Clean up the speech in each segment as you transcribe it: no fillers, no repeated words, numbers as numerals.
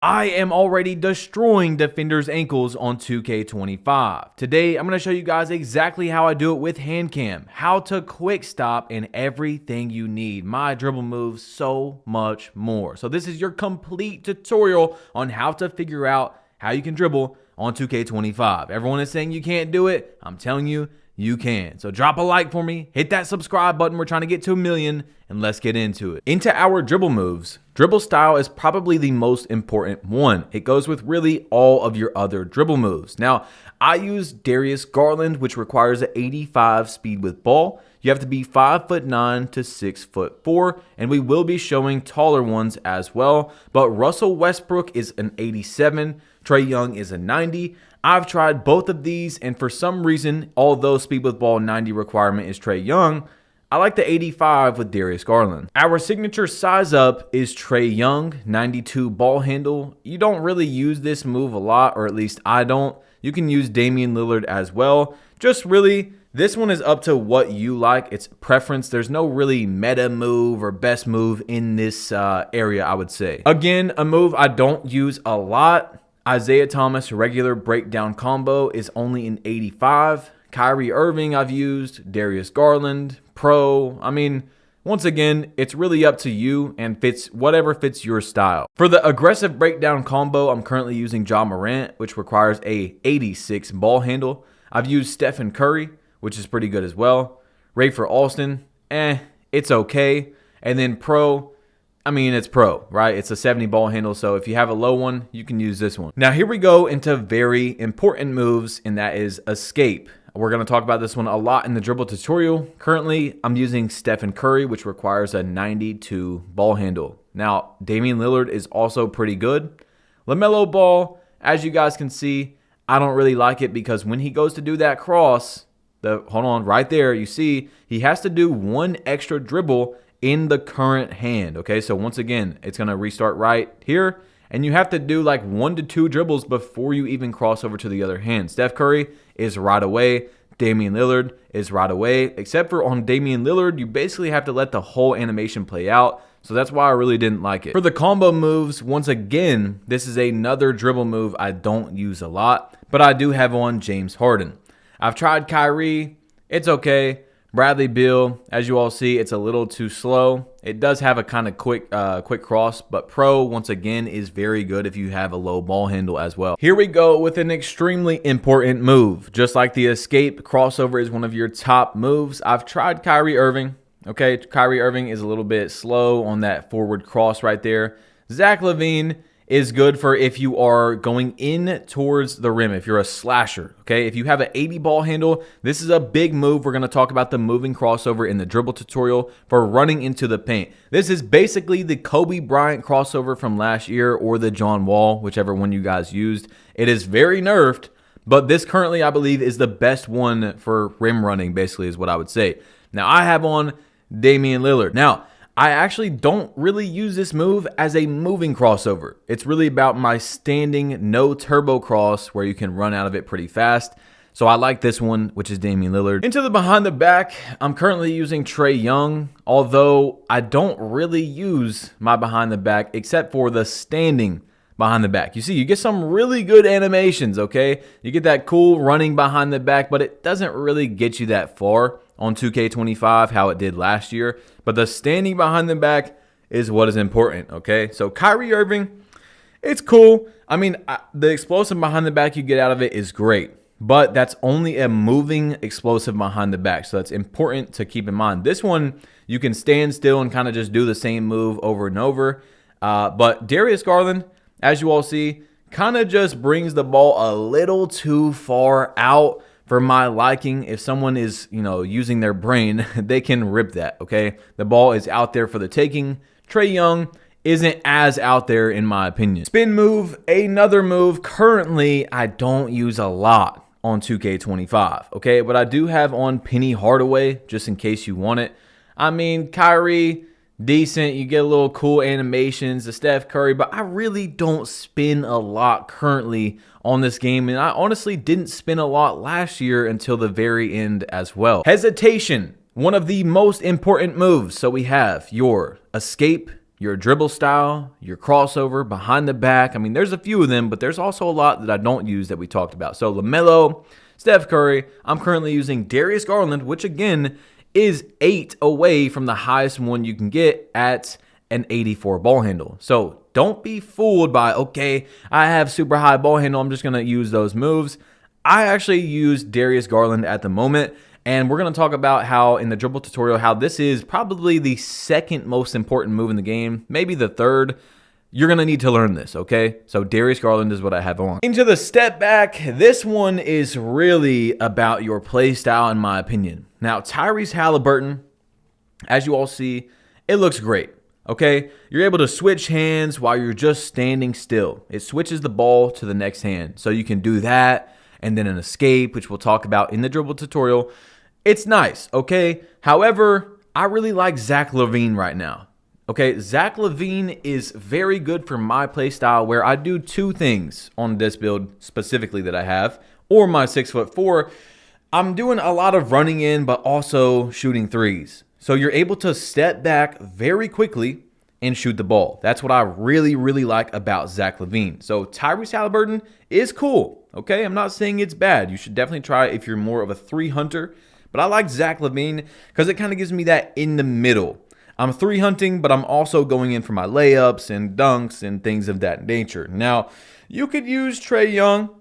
I am already destroying defenders' ankles on 2K25. Today, I'm going to show you guys exactly how I do it with HANDCAM, how to quick stop, and everything you need. My dribble moves, so much more. So this is your complete tutorial on how to figure out how you can dribble on 2K25. Everyone is saying you can't do it. I'm telling you, you can. So drop a like for me, hit that subscribe button. We're trying to get to 1 million, and let's get into it. Into our dribble moves. Dribble style is probably the most important one. It goes with really all of your other dribble moves. Now, I use Darius Garland, which requires an 85 speed with ball. You have to be 5'9" to 6'4", and we will be showing taller ones as well. But Russell Westbrook is an 87. Trae Young is a 90. I've tried both of these, and for some reason, although speed with ball 90 requirement is Trae Young, I like the 85 with Darius Garland. Our signature size up is Trae Young, 92 ball handle. You don't really use this move a lot, or at least I don't. You can use Damian Lillard as well. Just really, this one is up to what you like. It's preference. There's no really meta move or best move in this area, I would say. Again, a move I don't use a lot. Isaiah Thomas regular breakdown combo is only an 85. Kyrie Irving I've used. Darius Garland, Pro. I mean, once again, it's really up to you and fits whatever fits your style. For the aggressive breakdown combo, I'm currently using Ja Morant, which requires a 86 ball handle. I've used Stephen Curry, which is pretty good as well. Rafer Alston, it's okay. And then Pro, I mean, it's Pro, right? It's a 70 ball handle, so if you have a low one, you can use this one. Now, here we go into very important moves, and that is escape. We're going to talk about this one a lot in the dribble tutorial. Currently, I'm using Stephen Curry, which requires a 92 ball handle. Now, Damian Lillard is also pretty good. LaMelo Ball, as you guys can see, I don't really like it because when he goes to do that cross, hold on, right there, you see, he has to do one extra dribble in the current hand, okay? So once again, it's going to restart right here, and you have to do like 1 to 2 dribbles before you even cross over to the other hand. Steph Curry is right away. Damian Lillard is right away. Except for on Damian Lillard, you basically have to let the whole animation play out. So that's why I really didn't like it. For the combo moves, once again, this is another dribble move I don't use a lot, but I do have on James Harden. I've tried Kyrie. It's okay. Bradley Beal, as you all see, it's a little too slow. It does have a kind of quick cross, but Pro, once again, is very good if you have a low ball handle as well. Here we go with an extremely important move. Just like the escape, crossover is one of your top moves. I've tried Kyrie Irving. Okay, Kyrie Irving is a little bit slow on that forward cross right there. Zach LaVine is good for if you are going in towards the rim, if you're a slasher, okay? If you have an 80 ball handle, this is a big move. We're going to talk about the moving crossover in the dribble tutorial for running into the paint. This is basically the Kobe Bryant crossover from last year or the John Wall, whichever one you guys used. It is very nerfed, but this currently, I believe, is the best one for rim running, basically, is what I would say. Now, I have on Damian Lillard. Now, I actually don't really use this move as a moving crossover. It's really about my standing no turbo cross where you can run out of it pretty fast. So I like this one, which is Damian Lillard. Into the behind the back, I'm currently using Trae Young, although I don't really use my behind the back except for the standing behind the back. You see, you get some really good animations, okay? You get that cool running behind the back, but it doesn't really get you that far on 2K25, how it did last year. But the standing behind the back is what is important, okay? So Kyrie Irving, it's cool. I mean, the explosive behind the back you get out of it is great, but that's only a moving explosive behind the back. So that's important to keep in mind. This one, you can stand still and kind of just do the same move over and over. But Darius Garland, as you all see, kind of just brings the ball a little too far out for my liking. If someone is, using their brain, they can rip that, okay? The ball is out there for the taking. Trae Young isn't as out there in my opinion. Spin move, another move. Currently, I don't use a lot on 2K25, okay? But I do have on Penny Hardaway, just in case you want it. I mean, Kyrie, decent. You get a little cool animations, the Steph Curry, but I really don't spin a lot currently on this game, and I honestly didn't spin a lot last year until the very end as well. Hesitation, one of the most important moves. So we have your escape, your dribble style, your crossover, behind the back. I mean, there's a few of them, but there's also a lot that I don't use that we talked about. So LaMelo, Steph Curry. I'm currently using Darius Garland, which again is 8 away from the highest one you can get at an 84 ball handle. So don't be fooled by, okay, I have super high ball handle, I'm just going to use those moves. I actually use Darius Garland at the moment, and we're going to talk about how in the dribble tutorial, how this is probably the second most important move in the game, maybe the third. You're going to need to learn this, okay? So Darius Garland is what I have on. Into the step back, this one is really about your play style in my opinion. Now, Tyrese Halliburton, as you all see, it looks great, okay? You're able to switch hands while you're just standing still. It switches the ball to the next hand. So you can do that and then an escape, which we'll talk about in the dribble tutorial. It's nice, okay? However, I really like Zach LaVine right now. Okay, Zach LaVine is very good for my play style where I do two things on this build specifically that I have, or my 6'4". I'm doing a lot of running in, but also shooting threes. So you're able to step back very quickly and shoot the ball. That's what I really, really like about Zach LaVine. So Tyrese Halliburton is cool, okay? I'm not saying it's bad. You should definitely try it if you're more of a three hunter. But I like Zach LaVine because it kind of gives me that in the middle. I'm three hunting, but I'm also going in for my layups and dunks and things of that nature. Now, you could use Trae Young.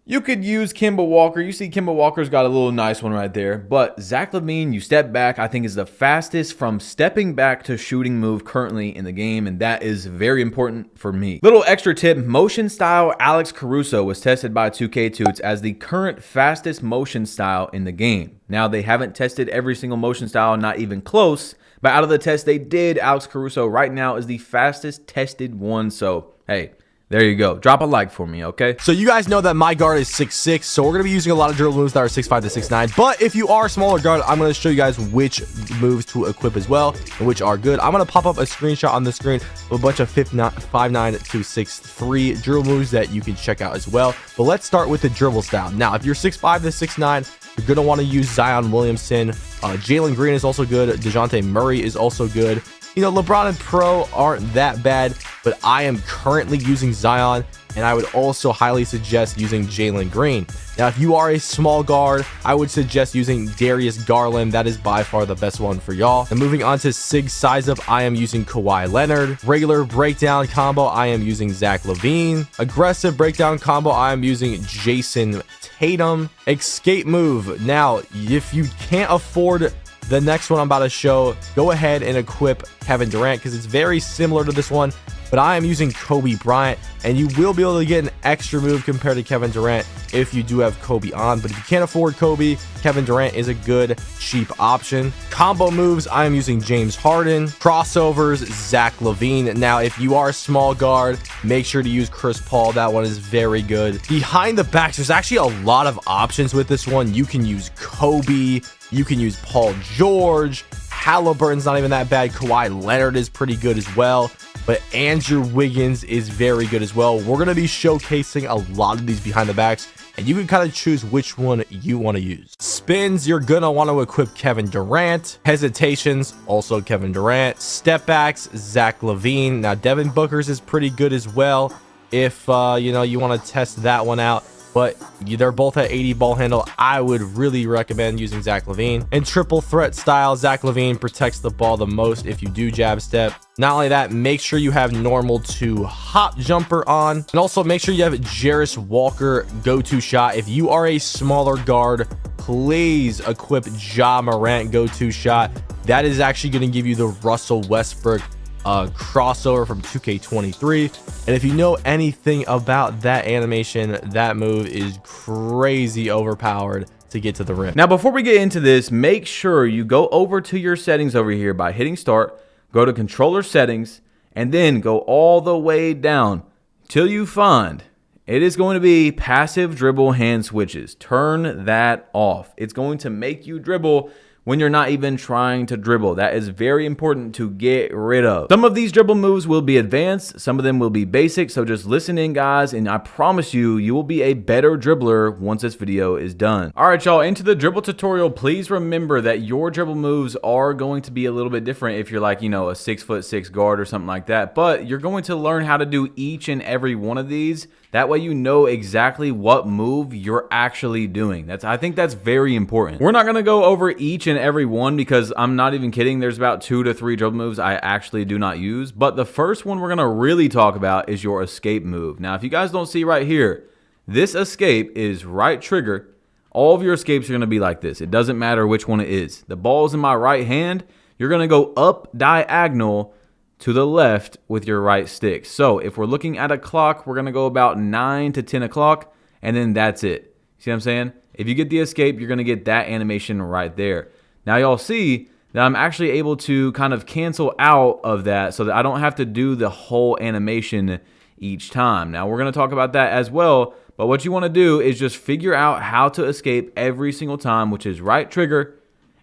You could use Kemba Walker. You see Kemba Walker's got a little nice one right there. But Zach LaVine, you step back, I think is the fastest from stepping back to shooting move currently in the game, and that is very important for me. Little extra tip, motion style Alex Caruso was tested by 2K Toots as the current fastest motion style in the game. Now, they haven't tested every single motion style, not even close, but out of the test they did, Alex Caruso right now is the fastest tested one. So, hey, there you go. Drop a like for me, okay? So you guys know that my guard is 6'6", so we're going to be using a lot of dribble moves that are 6'5" to 6'9". But if you are a smaller guard, I'm going to show you guys which moves to equip as well, and which are good. I'm going to pop up a screenshot on the screen of a bunch of 5'9" to 6'3" dribble moves that you can check out as well. But let's start with the dribble style. Now, if you're 6'5" to 6'9", you're going to want to use Zion Williamson. Jalen Green is also good. DeJounte Murray is also good. You know, LeBron and Pro aren't that bad, but I am currently using Zion, and I would also highly suggest using Jalen Green. Now, if you are a small guard, I would suggest using Darius Garland. That is by far the best one for y'all. And moving on to SIG size up, I am using Kawhi Leonard. Regular breakdown combo, I am using Zach LaVine. Aggressive breakdown combo, I am using Jason Tatum. Escape move. Now, if you can't afford the next one I'm about to show, go ahead and equip Kevin Durant because it's very similar to this one, but I am using Kobe Bryant, and you will be able to get an extra move compared to Kevin Durant if you do have Kobe on. But if you can't afford Kobe, Kevin Durant is a good cheap option. Combo moves, I am using James Harden. Crossovers, Zach LaVine. Now, if you are a small guard, make sure to use Chris Paul. That one is very good. Behind the backs, there's actually a lot of options with this one. You can use Kobe. You can use Paul George. Halliburton's not even that bad. Kawhi Leonard is pretty good as well. But Andrew Wiggins is very good as well. We're going to be showcasing a lot of these behind the backs, and you can kind of choose which one you want to use. Spins, you're going to want to equip Kevin Durant. Hesitations, also Kevin Durant. Step backs, Zach LaVine. Now, Devin Booker's is pretty good as well if, you know, you want to test that one out. But they're both at 80 ball handle. I would really recommend using Zach LaVine. And triple threat style, Zach LaVine protects the ball the most if you do jab step. Not only that, make sure you have normal to hop jumper on. And also make sure you have Jarris Walker go-to shot. If you are a smaller guard, please equip Ja Morant go-to shot. That is actually going to give you the Russell Westbrook crossover from 2K23. And if you know anything about that animation, that move is crazy overpowered to get to the rim. Now, before we get into this, make sure you go over to your settings over here by hitting start, go to controller settings, and then go all the way down till you find it is going to be passive dribble hand switches. Turn that off. It's going to make you dribble when you're not even trying to dribble. That is very important to get rid of. Some of these dribble moves will be advanced, some of them will be basic, so just listen in, guys, and I promise you, you will be a better dribbler once this video is done. All right, y'all, into the dribble tutorial. Please remember that your dribble moves are going to be a little bit different if you're like, you know, a 6'6" guard or something like that, but you're going to learn how to do each and every one of these. That way you know exactly what move you're actually doing. I think that's very important. We're not going to go over each and every one because I'm not even kidding. There's about 2 to 3 dribble moves I actually do not use. But the first one we're going to really talk about is your escape move. Now, if you guys don't see right here, this escape is right trigger. All of your escapes are going to be like this. It doesn't matter which one it is. The ball's in my right hand. You're going to go up diagonal to the left with your right stick. So if we're looking at a clock, we're going to go about 9 to 10 o'clock, and then that's it. See what I'm saying? If you get the escape, you're going to get that animation right there. Now y'all see that I'm actually able to kind of cancel out of that so that I don't have to do the whole animation each time. Now we're going to talk about that as well, but what you want to do is just figure out how to escape every single time, which is right trigger,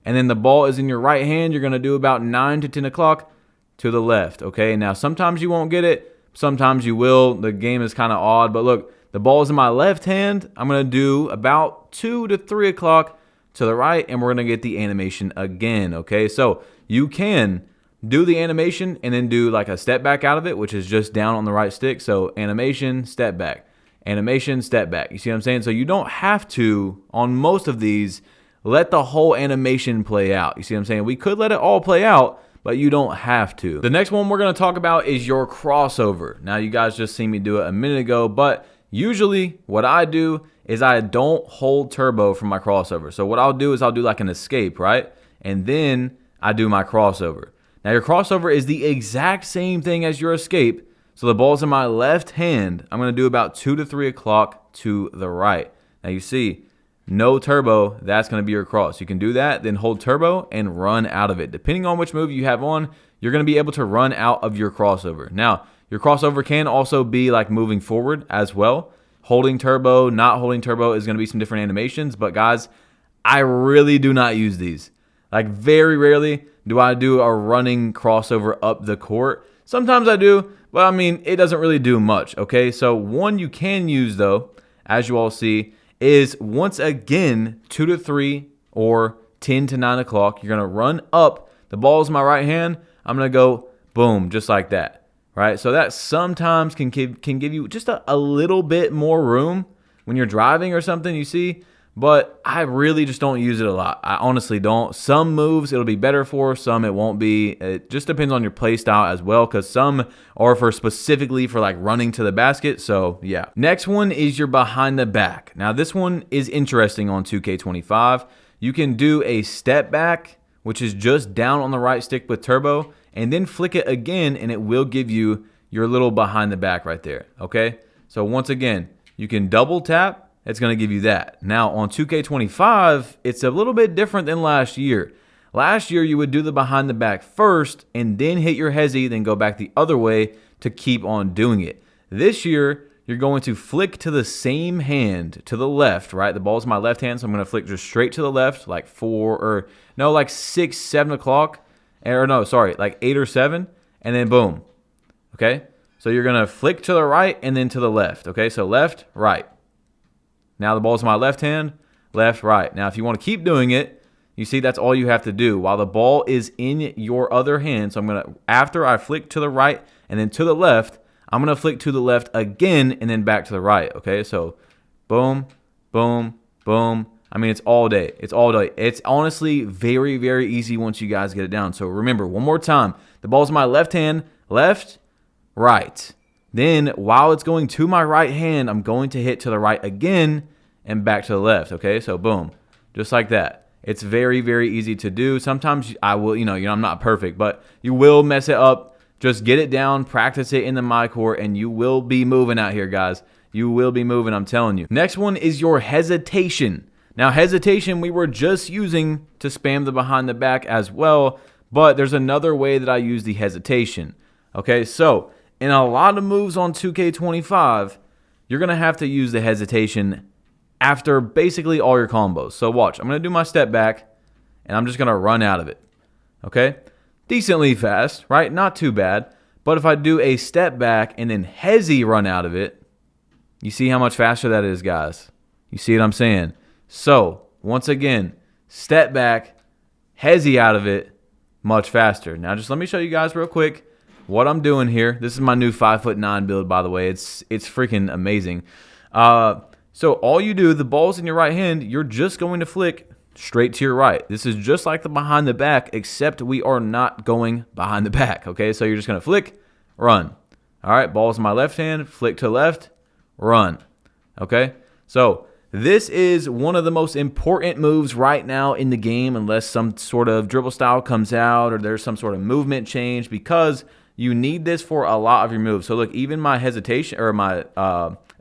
and then the ball is in your right hand. You're going to do about 9 to 10 o'clock to the left, okay? Now, sometimes you won't get it. Sometimes you will. The game is kind of odd, but look, the ball is in my left hand. I'm going to do about 2 to 3 o'clock to the right, and we're going to get the animation again, okay? So you can do the animation and then do like a step back out of it, which is just down on the right stick. So animation, step back, animation, step back. You see what I'm saying? So you don't have to, on most of these, let the whole animation play out. You see what I'm saying? We could let it all play out, but you don't have to. The next one we're going to talk about is your crossover. Now, you guys just seen me do it a minute ago, but usually what I do is I don't hold turbo from my crossover. So what I'll do is I'll do like an escape, right? And then I do my crossover. Now, your crossover is the exact same thing as your escape. So the ball's in my left hand. I'm going to do about 2 to 3 o'clock to the right. Now, you see, no turbo, that's going to be your cross. You can do that, then hold turbo and run out of it. Depending on which move you have on, you're going to be able to run out of your crossover. Now, your crossover can also be like moving forward as well. Holding turbo, not holding turbo is going to be some different animations. But guys, I really do not use these. Like very rarely do I do a running crossover up the court. Sometimes I do, but I mean, it doesn't really do much, okay? So one you can use though, as you all see, is once again 2 to 3 or 10 to 9 o'clock. You're going to run up. The ball's in my right hand. I'm going to go boom, just like that, right? So that sometimes can give you just a little bit more room when you're driving or something, you see. But I really just don't use it a lot. I honestly don't. Some moves it'll be better for, some it won't be. It just depends on your play style as well, because some are for specifically for like running to the basket. So yeah. Next one is your behind the back. Now this one is interesting on 2K25. You can do a step back, which is just down on the right stick with turbo, and then flick it again, and it will give you your little behind the back right there. Okay. So once again, you can double tap. It's going to give you that. Now, on 2K25, it's a little bit different than last year. Last year, you would do the behind the back first and then hit your hezzy, then go back the other way to keep on doing it. This year, you're going to flick to the same hand to the left, right? The ball's in my left hand, so I'm going to flick just straight to the left, like 6, 7 o'clock. Or no, sorry, like 8 or 7, and then boom. Okay? So you're going to flick to the right and then to the left. Okay? So left, right. Now the ball's in my left hand, left, right. Now if you want to keep doing it, you see that's all you have to do while the ball is in your other hand. So I'm going to, after I flick to the right and then to the left, I'm going to flick to the left again and then back to the right. Okay, so boom, boom, boom. I mean, it's all day. It's all day. It's honestly very, very easy once you guys get it down. So remember, one more time, the ball's in my left hand, left, right. Then while it's going to my right hand, I'm going to hit to the right again and back to the left. Okay, so boom, just like that. It's very, very easy to do. Sometimes I will, I'm not perfect, but you will mess it up. Just get it down, practice it in the my court, and you will be moving out here, guys. You will be moving, I'm telling you. Next one is your hesitation. Now, hesitation we were just using to spam the behind the back as well, but there's another way that I use the hesitation. Okay, so in a lot of moves on 2K25, you're going to have to use the hesitation after basically all your combos. So watch, I'm going to do my step back, and I'm just going to run out of it. Okay? Decently fast, right? Not too bad. But if I do a step back and then hezzy run out of it, you see how much faster that is, guys. You see what I'm saying? So, once again, step back, hezzy out of it, much faster. Now, just let me show you guys real quick what I'm doing here. This is my new 5'9" build, by the way. It's freaking amazing. So, all you do, the ball's in your right hand, you're just going to flick straight to your right. This is just like the behind the back, except we are not going behind the back, okay? So, you're just going to flick, run. All right, ball's in my left hand, flick to left, run. Okay, so this is one of the most important moves right now in the game, unless some sort of dribble style comes out or there's some sort of movement change, because you need this for a lot of your moves. So look, even my hesitation or my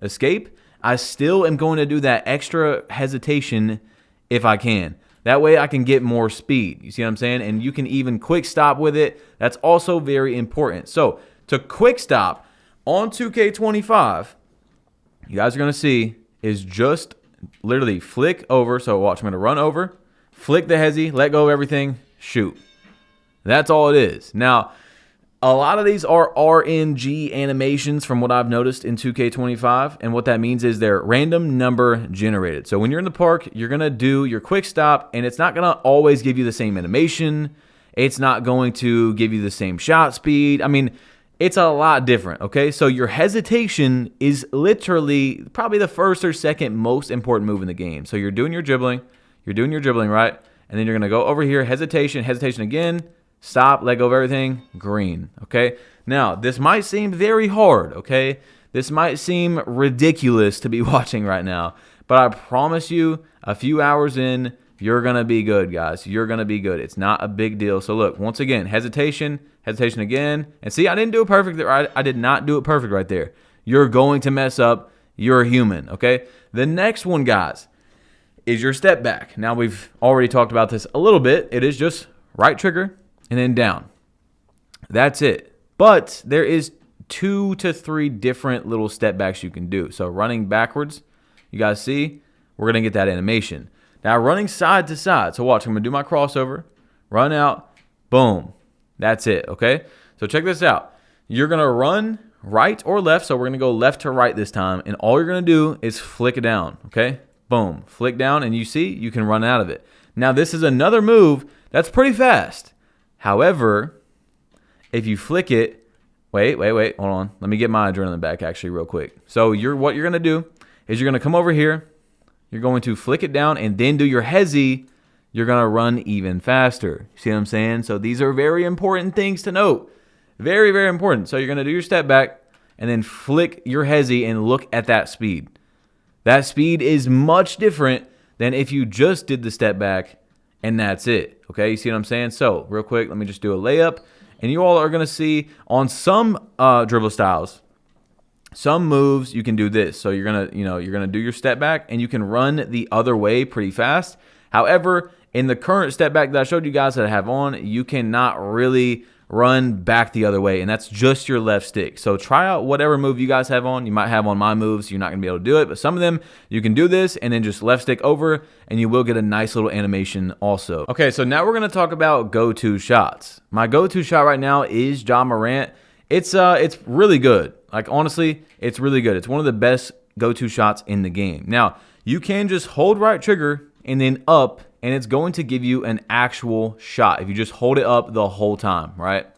escape, I still am going to do that extra hesitation if I can. That way I can get more speed. You see what I'm saying? And you can even quick stop with it. That's also very important. So to quick stop on 2K25, you guys are going to see is just literally flick over. So watch, I'm going to run over, flick the hezzy, let go of everything, shoot. That's all it is. Now, a lot of these are RNG animations from what I've noticed in 2K25. And what that means is they're random number generated. So when you're in the park, you're going to do your quick stop, and it's not going to always give you the same animation. It's not going to give you the same shot speed. I mean, it's a lot different, okay? So your hesitation is literally probably the first or second most important move in the game. So you're doing your dribbling, right? And then you're going to go over here, hesitation again, stop, let go of everything, green, okay? Now, this might seem very hard, okay? This might seem ridiculous to be watching right now, but I promise you, a few hours in, you're going to be good, guys. You're going to be good. It's not a big deal. So look, once again, hesitation again. And see, I didn't do it perfect there. I did not do it perfect right there. You're going to mess up. You're a human, okay? The next one, guys, is your step back. Now, we've already talked about this a little bit. It is just right trigger and then down. That's it. But there is 2 to 3 different little step backs you can do. So running backwards, you guys see, we're going to get that animation. Now, running side to side. So watch, I'm going to do my crossover, run out, boom. That's it, okay? So check this out. You're going to run right or left. So we're going to go left to right this time. And all you're going to do is flick it down, okay? Boom. Flick down, and you see, you can run out of it. Now, this is another move that's pretty fast. However, if you flick it, wait, hold on. Let me get my adrenaline back actually real quick. So what you're going to do is you're going to come over here. You're going to flick it down and then do your hezzy. You're going to run even faster. See what I'm saying? So these are very important things to note. Very, very important. So you're going to do your step back and then flick your hezzy and look at that speed. That speed is much different than if you just did the step back and that's it. Okay, you see what I'm saying? So real quick, let me just do a layup. And you all are going to see on some dribble styles, some moves you can do this. So you're gonna do your step back and you can run the other way pretty fast. However, in the current step back that I showed you guys that I have on, you cannot really run back the other way, and that's just your left stick. So try out whatever move you guys have on. You might have on my moves, you're not gonna be able to do it, but some of them you can do this and then just left stick over and you will get a nice little animation also. Okay, so now we're gonna talk about go-to shots. My go-to shot right now is Ja Morant. It's really good. Like, honestly, it's really good. It's one of the best go-to shots in the game. Now, you can just hold right trigger and then up, and it's going to give you an actual shot if you just hold it up the whole time, right?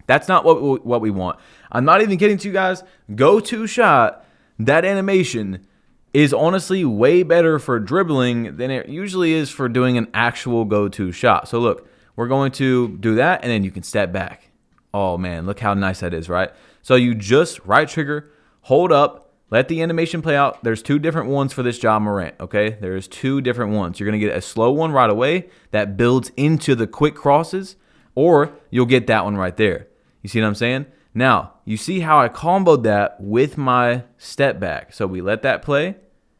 That's not what we want. I'm not even kidding to you guys. Go-to shot, that animation is honestly way better for dribbling than it usually is for doing an actual go-to shot. So look, we're going to do that, and then you can step back. Oh, man, look how nice that is, right? So you just right trigger, hold up, let the animation play out. There's 2 different ones for this Ja Morant, okay? There's 2 different ones. You're going to get a slow one right away that builds into the quick crosses, or you'll get that one right there. You see what I'm saying? Now, you see how I comboed that with my step back. So we let that play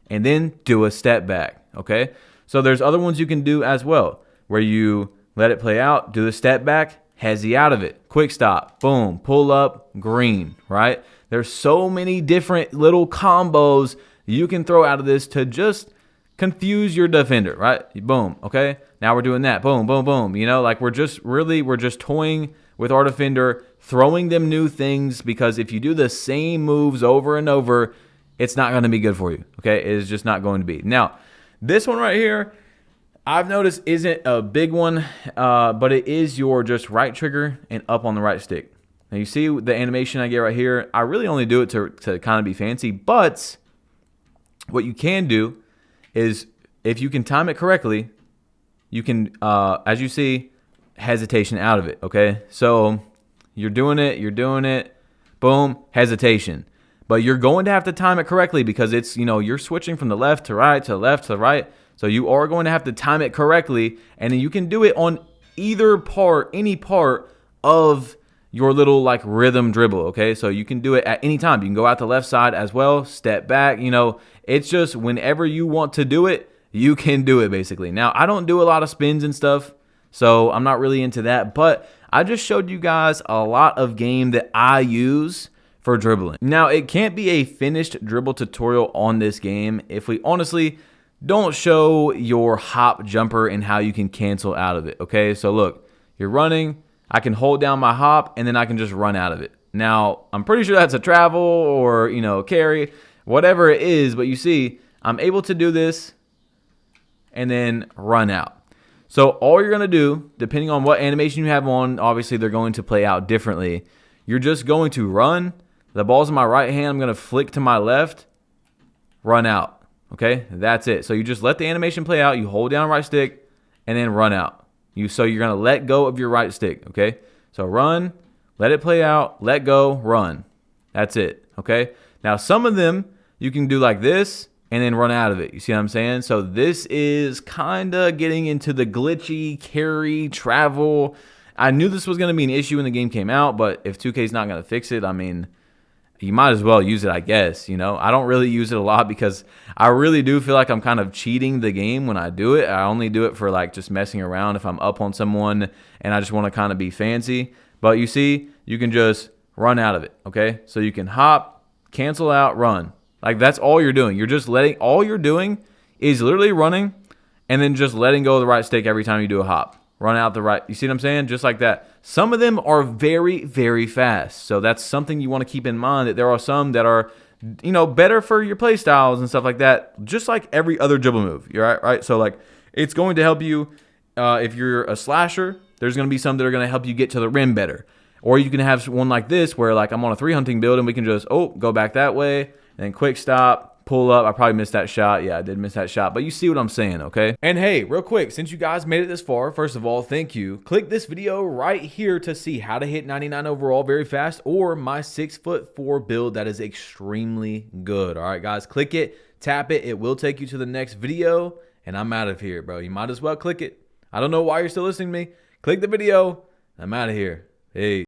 and then do a step back, okay? So there's other ones you can do as well where you let it play out, do the step back, hezzy out of it, quick stop, boom, pull up, green, right? There's so many different little combos you can throw out of this to just confuse your defender, right? Boom, okay? Now we're doing that. Boom, boom, boom. You know, like we're just toying with our defender, throwing them new things, because if you do the same moves over and over, it's not going to be good for you, okay? It is just not going to be. Now, this one right here, I've noticed isn't a big one, but it is your just right trigger and up on the right stick. Now, you see the animation I get right here? I really only do it to kind of be fancy, but what you can do is if you can time it correctly, you can, as you see, hesitation out of it, okay? So you're doing it, boom, hesitation. But you're going to have to time it correctly because it's, you know, you're switching from the left to right to left to right. So you are going to have to time it correctly, and then you can do it on either part, any part of your little like rhythm dribble, okay? So you can do it at any time. You can go out the left side as well, step back, you know, it's just whenever you want to do it, you can do it basically. Now, I don't do a lot of spins and stuff, so I'm not really into that, but I just showed you guys a lot of game that I use for dribbling. Now, it can't be a finished dribble tutorial on this game if we honestly don't show your hop jumper and how you can cancel out of it, okay? So look, you're running, I can hold down my hop, and then I can just run out of it. Now, I'm pretty sure that's a travel or, you know, carry, whatever it is, but you see, I'm able to do this and then run out. So all you're going to do, depending on what animation you have on, obviously they're going to play out differently. You're just going to run. The ball's in my right hand. I'm going to flick to my left, run out. Okay, that's it. So you just let the animation play out. You hold down right stick and then run out. So you're going to let go of your right stick. Okay, so run, let it play out, let go, run. That's it. Okay, now some of them you can do like this and then run out of it. You see what I'm saying? So this is kind of getting into the glitchy, carry, travel. I knew this was going to be an issue when the game came out, but if 2K is not going to fix it, I mean, you might as well use it, I guess. You know, I don't really use it a lot because I really do feel like I'm kind of cheating the game when I do it. I only do it for like just messing around if I'm up on someone and I just want to kind of be fancy. But you see, you can just run out of it, okay? So you can hop, cancel out, run. Like that's all you're doing. You're just all you're doing is literally running and then just letting go of the right stick every time you do a hop. Run out the right. You see what I'm saying? Just like that. Some of them are very, very fast. So that's something you want to keep in mind, that there are some that are, you know, better for your play styles and stuff like that. Just like every other dribble move. You're right? So like it's going to help you if you're a slasher. There's going to be some that are going to help you get to the rim better. Or you can have one like this where like I'm on a 3-hunting build and we can just, go back that way and then quick stop. Pull up. I probably missed that shot. Yeah, I did miss that shot, but you see what I'm saying, okay? And hey, real quick, since you guys made it this far, first of all, thank you. Click this video right here to see how to hit 99 overall very fast, or my 6'4" build that is extremely good. All right, guys, click it, tap it. It will take you to the next video, and I'm out of here, bro. You might as well click it. I don't know why you're still listening to me. Click the video. I'm out of here. Hey.